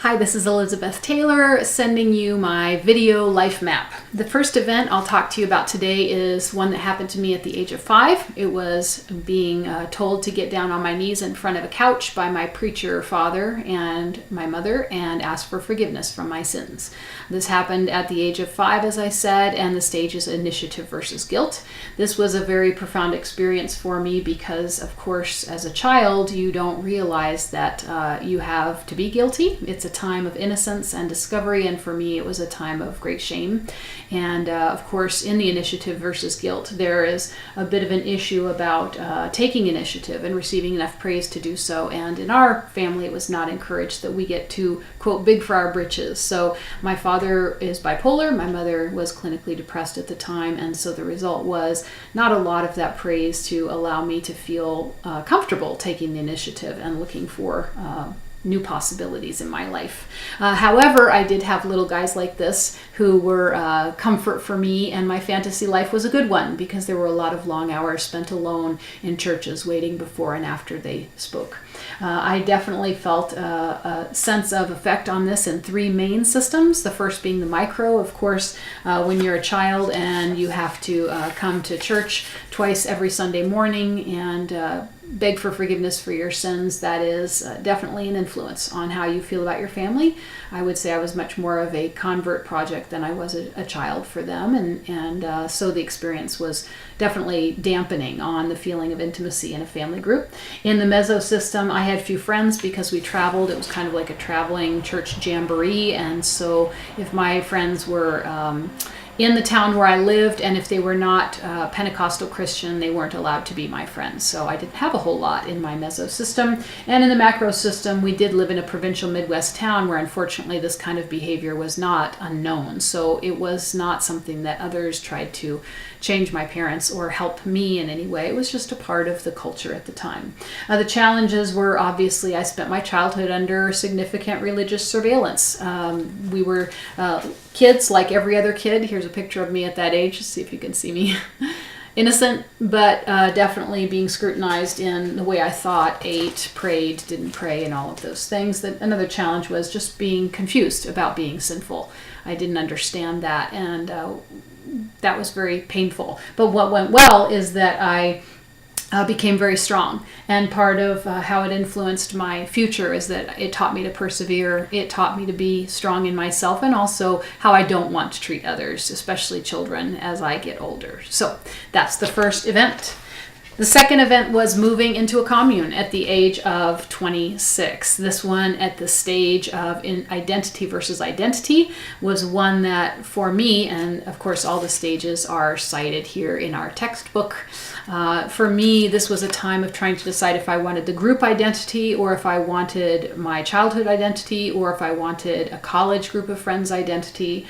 Hi, this is Elizabeth Taylor sending you my video life map. The first event I'll talk to you about today is one that happened to me at the age of 5. It was being told to get down on my knees in front of a couch by my preacher father and my mother and ask for forgiveness from my sins. This happened at the age of 5, as I said, and the stage is initiative versus guilt. This was a very profound experience for me because, of course, as a child, you don't realize that you have to be guilty. It's a time of innocence and discovery, and for me it was a time of great shame. And of course, in the initiative versus guilt, there is a bit of an issue about taking initiative and receiving enough praise to do so. And in our family, it was not encouraged that we get too, quote, big for our britches. So my father is bipolar, my mother was clinically depressed at the time, and so the result was not a lot of that praise to allow me to feel comfortable taking the initiative and looking for new possibilities in my life. However, I did have little guys like this who were comfort for me, and my fantasy life was a good one because there were a lot of long hours spent alone in churches waiting before and after they spoke. I definitely felt a sense of effect on this in 3 main systems. The first being the micro, of course, when you're a child and you have to come to church twice every Sunday morning and beg for forgiveness for your sins. That is definitely an influence on how you feel about your family. I would say I was much more of a convert project than I was a child for them, and so the experience was definitely dampening on the feeling of intimacy in a family group. In the meso system, I had few friends because we traveled. It was kind of like a traveling church jamboree, and so if my friends were in the town where I lived, and if they were not Pentecostal Christian, they weren't allowed to be my friends. So I didn't have a whole lot in my meso system. And in the macro system, we did live in a provincial Midwest town where unfortunately this kind of behavior was not unknown. So it was not something that others tried to change my parents or help me in any way. It was just a part of the culture at the time. The challenges were obviously I spent my childhood under significant religious surveillance. We were kids like every other kid. Here's a picture of me at that age. Just see if you can see me. Innocent, but definitely being scrutinized in the way I thought, ate, prayed, didn't pray, and all of those things. Another challenge was just being confused about being sinful. I didn't understand that, and that was very painful. But what went well is that I became very strong, and part of how it influenced my future is that it taught me to persevere. It taught me to be strong in myself, and also how I don't want to treat others, especially children, as I get older. So that's the first event. The second event was moving into a commune at the age of 26. This one at the stage of identity versus identity was one that for me, and of course all the stages are cited here in our textbook. For me, this was a time of trying to decide if I wanted the group identity or if I wanted my childhood identity or if I wanted a college group of friends identity.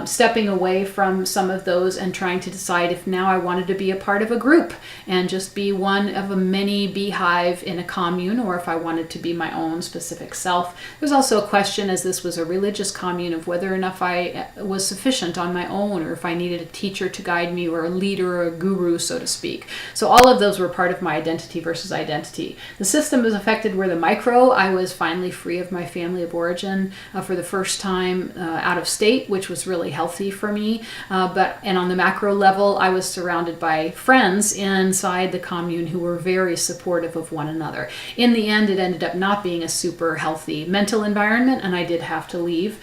Stepping away from some of those and trying to decide if now I wanted to be a part of a group and just be one of a many beehive in a commune, or if I wanted to be my own specific self. There's also a question, as this was a religious commune, of whether or not I was sufficient on my own, or if I needed a teacher to guide me, or a leader or a guru, so to speak. So all of those were part of my identity versus identity. The system was affected where the micro, I was finally free of my family of origin for the first time out of state, which was really healthy for me. And on the macro level, I was surrounded by friends inside the commune who were very supportive of one another. In the end, it ended up not being a super healthy mental environment, and I did have to leave.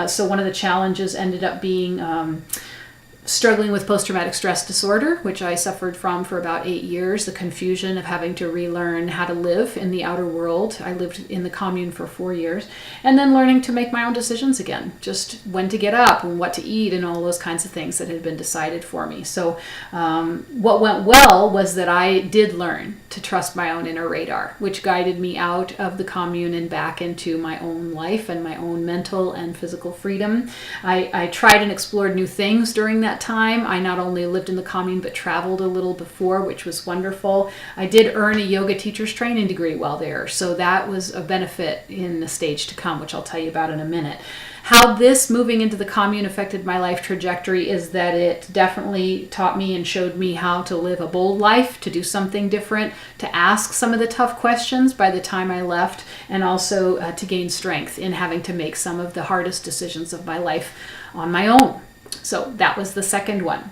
So one of the challenges ended up being struggling with post-traumatic stress disorder, which I suffered from for about 8 years, the confusion of having to relearn how to live in the outer world. I lived in the commune for 4 years, and then learning to make my own decisions again, just when to get up and what to eat and all those kinds of things that had been decided for me. So what went well was that I did learn to trust my own inner radar, which guided me out of the commune and back into my own life and my own mental and physical freedom. I tried and explored new things during that that time. I not only lived in the commune, but traveled a little before, which was wonderful. I did earn a yoga teacher's training degree while there, so that was a benefit in the stage to come, which I'll tell you about in a minute. How this moving into the commune affected my life trajectory is that it definitely taught me and showed me how to live a bold life, to do something different, to ask some of the tough questions by the time I left, and also to gain strength in having to make some of the hardest decisions of my life on my own. So that was the second one.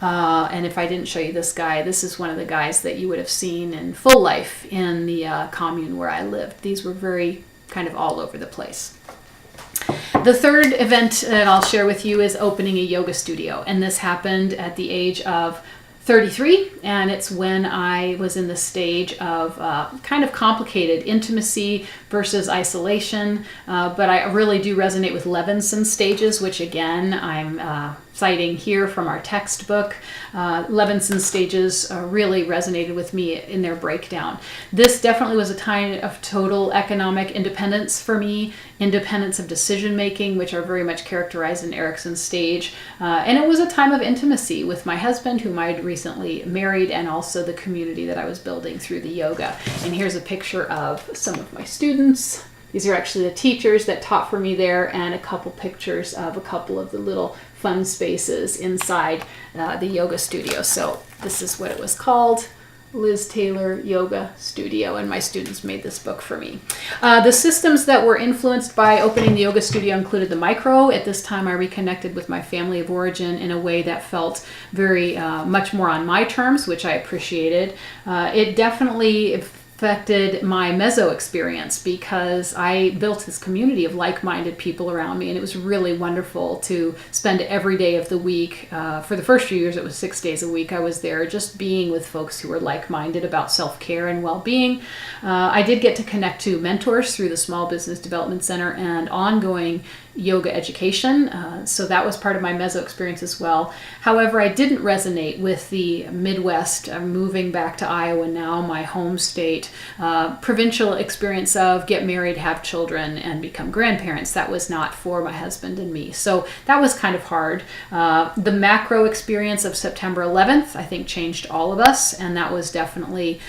And if I didn't show you this guy, this is one of the guys that you would have seen in full life in the commune where I lived. These were very kind of all over the place. The third event that I'll share with you is opening a yoga studio, and this happened at the age of 33, and it's when I was in the stage of kind of complicated intimacy versus isolation, but I really do resonate with Levinson's stages, which again I'm citing here from our textbook. Levinson's stages really resonated with me in their breakdown. This definitely was a time of total economic independence for me, independence of decision making, which are very much characterized in Erickson's stage. And it was a time of intimacy with my husband, whom I had recently married, and also the community that I was building through the yoga. And here's a picture of some of my students. These are actually the teachers that taught for me there, and a couple pictures of a couple of the little fun spaces inside the yoga studio. So this is what it was called, Liz Taylor Yoga Studio, and my students made this book for me. The systems that were influenced by opening the yoga studio included the micro. At this time I reconnected with my family of origin in a way that felt very much more on my terms, which I appreciated. It definitely affected my meso experience because I built this community of like-minded people around me, and it was really wonderful to spend every day of the week. For the first few years, it was 6 days a week I was there, just being with folks who were like-minded about self-care and well-being. I did get to connect to mentors through the Small Business Development Center and ongoing yoga education, so that was part of my meso experience as well. However, I didn't resonate with the Midwest, moving back to Iowa now, my home state, provincial experience of get married, have children, and become grandparents. That was not for my husband and me, so that was kind of hard. The macro experience of September 11th, I think, changed all of us, and that was definitely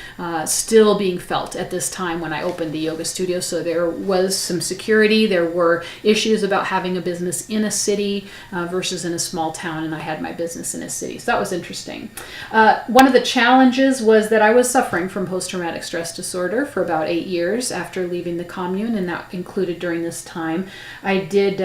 still being felt at this time when I opened the yoga studio. So there was some security, there were issues about having a business in a city versus in a small town, and I had my business in a city. So that was interesting. One of the challenges was that I was suffering from post-traumatic stress disorder for about 8 years after leaving the commune, and that included during this time. I did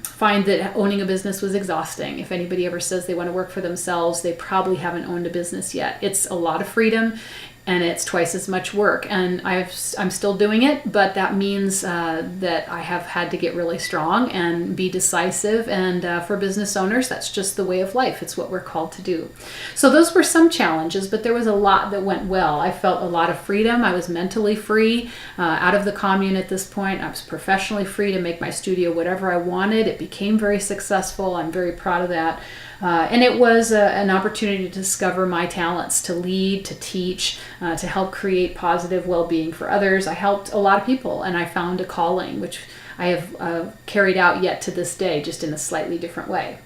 find that owning a business was exhausting. If anybody ever says they want to work for themselves, they probably haven't owned a business yet. It's a lot of freedom, and it's twice as much work, and I'm still doing it, but that means that I have had to get really strong and be decisive, and for business owners, that's just the way of life. It's what we're called to do. So those were some challenges, but there was a lot that went well. I felt a lot of freedom. I was mentally free out of the commune at this point. I was professionally free to make my studio whatever I wanted. It became very successful. I'm very proud of that. And it was an opportunity to discover my talents, to lead, to teach, to help create positive well-being for others. I helped a lot of people, and I found a calling, which I have carried out yet to this day, just in a slightly different way.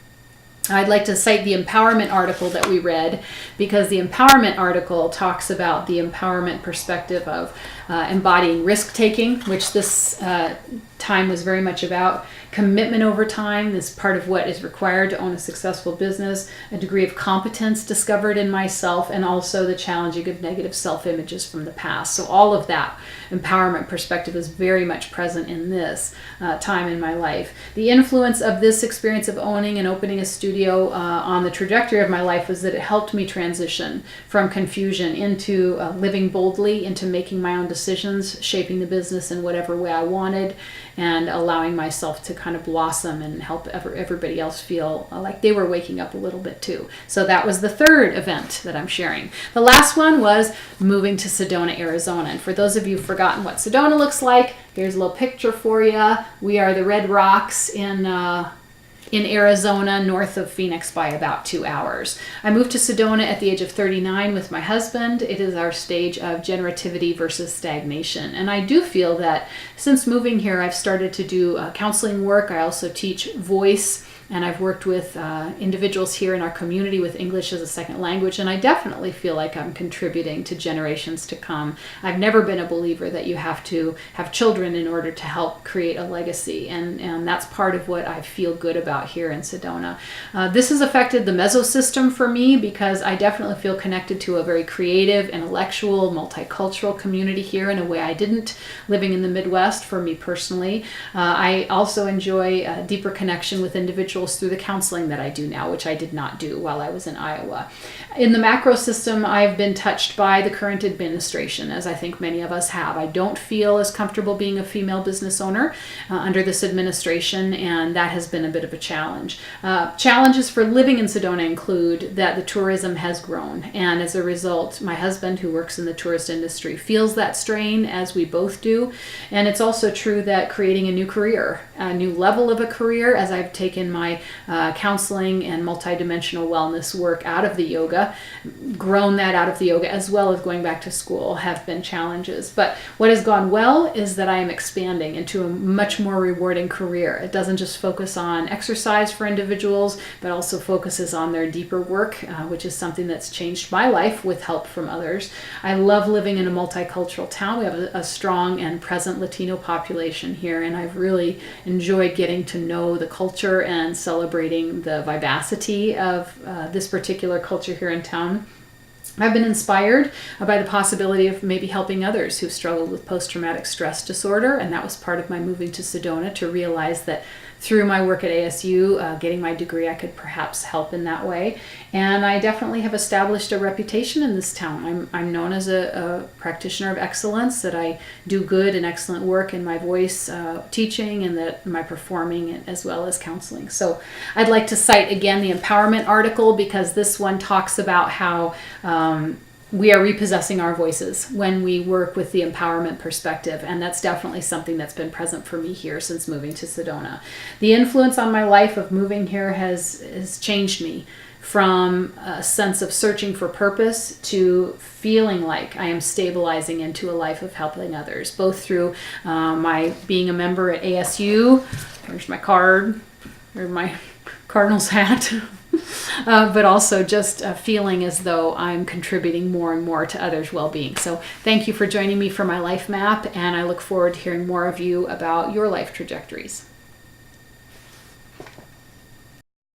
I'd like to cite the empowerment article that we read, because the empowerment article talks about the empowerment perspective of embodying risk-taking, which this time was very much about. Commitment over time is part of what is required to own a successful business, a degree of competence discovered in myself, and also the challenging of negative self-images from the past. So all of that empowerment perspective is very much present in this time in my life. The influence of this experience of owning and opening a studio on the trajectory of my life was that it helped me transition from confusion into living boldly, into making my own decisions, shaping the business in whatever way I wanted, and allowing myself to kind of blossom and help everybody else feel like they were waking up a little bit too. So that was the third event that I'm sharing. The last one was moving to Sedona, Arizona. And for those of you who've forgotten what Sedona looks like, here's a little picture for you. We are the red rocks in in Arizona, north of Phoenix by about 2 hours. I moved to Sedona at the age of 39 with my husband. It is our stage of generativity versus stagnation. And I do feel that since moving here, I've started to do counseling work. I also teach voice, and I've worked with individuals here in our community with English as a second language, and I definitely feel like I'm contributing to generations to come. I've never been a believer that you have to have children in order to help create a legacy, and that's part of what I feel good about here in Sedona. This has affected the mesosystem for me because I definitely feel connected to a very creative, intellectual, multicultural community here in a way I didn't living in the Midwest for me personally. I also enjoy a deeper connection with individuals through the counseling that I do now, which I did not do while I was in Iowa. In the macro system, I've been touched by the current administration, as I think many of us have. I don't feel as comfortable being a female business owner under this administration, and that has been a bit of a challenge. Challenges for living in Sedona include that the tourism has grown, and as a result, my husband, who works in the tourist industry, feels that strain, as we both do. And it's also true that creating a new career, a new level of a career, as I've taken my counseling and multidimensional wellness work out of the yoga, grown that out of the yoga, as well as going back to school, have been challenges. But what has gone well is that I am expanding into a much more rewarding career. It doesn't just focus on exercise for individuals, but also focuses on their deeper work, which is something that's changed my life with help from others. I love living in a multicultural town. We have a strong and present Latino population here, and I've really enjoyed getting to know the culture and celebrating the vivacity of this particular culture here in town. I've been inspired by the possibility of maybe helping others who've struggled with post-traumatic stress disorder, and that was part of my moving to Sedona, to realize that through my work at ASU, getting my degree, I could perhaps help in that way. And I definitely have established a reputation in this town. I'm known as a practitioner of excellence, that I do good and excellent work in my voice teaching, and that my performing as well as counseling. So I'd like to cite again the empowerment article, because this one talks about how we are repossessing our voices when we work with the empowerment perspective, and that's definitely something that's been present for me here since moving to Sedona. The influence on my life of moving here has changed me from a sense of searching for purpose to feeling like I am stabilizing into a life of helping others, both through my being a member at ASU. There's my card, or my Cardinals hat. But also just feeling as though I'm contributing more and more to others' well-being. So thank you for joining me for my life map, and I look forward to hearing more of you about your life trajectories.